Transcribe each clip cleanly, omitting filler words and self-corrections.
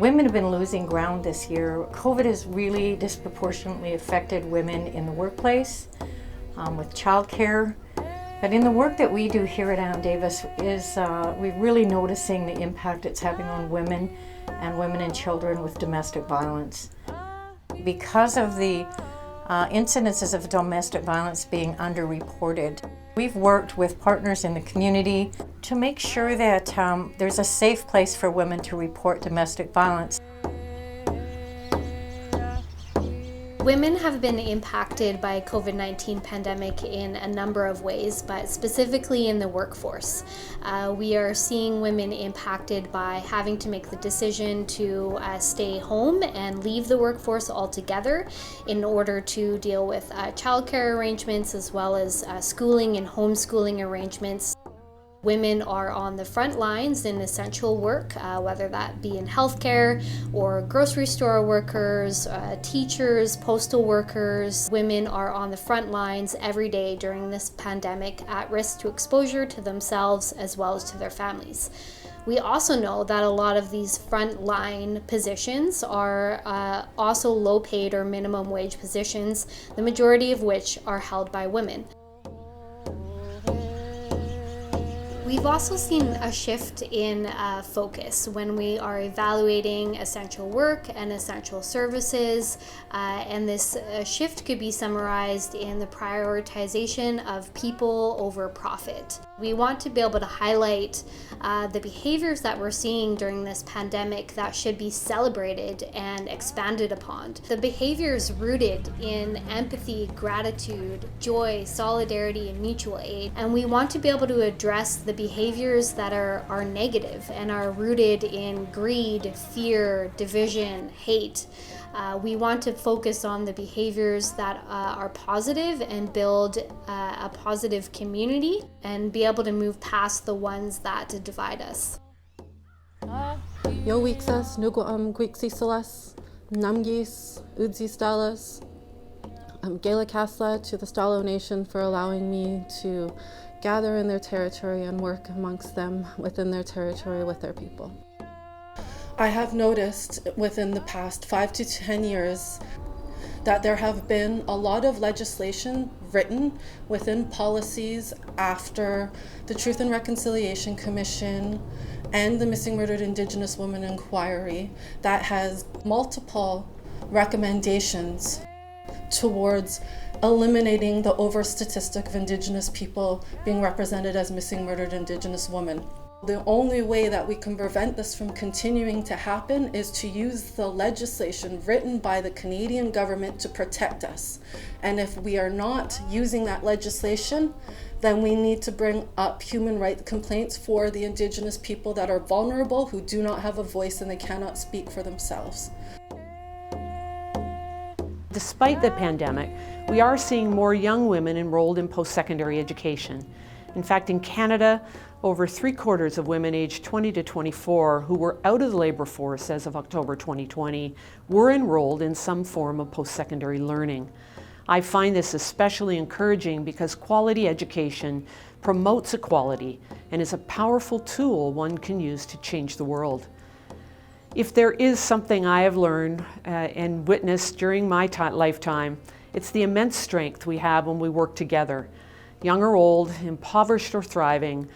Women have been losing ground this year. COVID has really disproportionately affected women in the workplace, with childcare. But in the work that we do here at Ann Davis we're really noticing the impact it's having on women and children with domestic violence. Because of the incidences of domestic violence being underreported, we've worked with partners in the community to make sure that there's a safe place for women to report domestic violence. Women have been impacted by COVID-19 pandemic in a number of ways, but specifically in the workforce. We are seeing women impacted by having to make the decision to stay home and leave the workforce altogether in order to deal with childcare arrangements as well as schooling and homeschooling arrangements. Women are on the front lines in essential work, whether that be in healthcare or grocery store workers, teachers, postal workers. Women are on the front lines every day during this pandemic at risk to exposure to themselves as well as to their families. We also know that a lot of these frontline positions are also low paid or minimum wage positions, the majority of which are held by women. We've also seen a shift in focus when we are evaluating essential work and essential services, and this shift could be summarized in the prioritization of people over profit. We want to be able to highlight the behaviors that we're seeing during this pandemic that should be celebrated and expanded upon. The behaviors rooted in empathy, gratitude, joy, solidarity, and mutual aid. And we want to be able to address the behaviors that are negative and are rooted in greed, fear, division, hate. We want to focus on the behaviors that are positive and build a positive community and be able to move past the ones that divide us. Yo wixas nuguam quixisalas, namgis, udzistalas, Gala Casla to the Stalo Nation for allowing me to gather in their territory and work amongst them within their territory with their people. I have noticed within the past 5 to 10 years that there have been a lot of legislation written within policies after the Truth and Reconciliation Commission and the Missing Murdered Indigenous Women Inquiry that has multiple recommendations towards eliminating the over statistic of Indigenous people being represented as missing murdered Indigenous women. The only way that we can prevent this from continuing to happen is to use the legislation written by the Canadian government to protect us. And if we are not using that legislation, then we need to bring up human rights complaints for the Indigenous people that are vulnerable, who do not have a voice and they cannot speak for themselves. Despite the pandemic, we are seeing more young women enrolled in post-secondary education. In fact, in Canada, over 3/4 of women aged 20 to 24 who were out of the labour force as of October 2020 were enrolled in some form of post-secondary learning. I find this especially encouraging because quality education promotes equality and is a powerful tool one can use to change the world. If there is something I have learned and witnessed during my lifetime, it's the immense strength we have when we work together. Young or old, impoverished or thriving,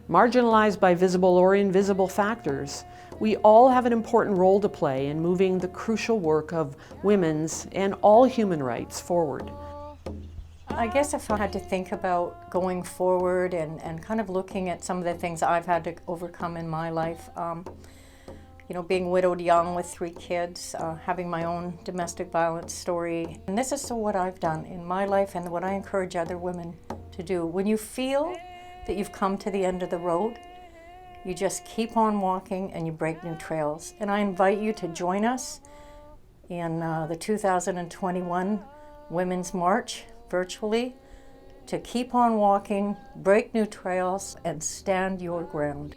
marginalized by visible or invisible factors, we all have an important role to play in moving the crucial work of women's and all human rights forward. I guess if I had to think about going forward and kind of looking at some of the things I've had to overcome in my life, being widowed young with 3 kids, having my own domestic violence story. And this is what I've done in my life and what I encourage other women to do. When you feel that you've come to the end of the road, you just keep on walking and you break new trails. And I invite you to join us in the 2021 Women's March virtually, to keep on walking, break new trails, and stand your ground.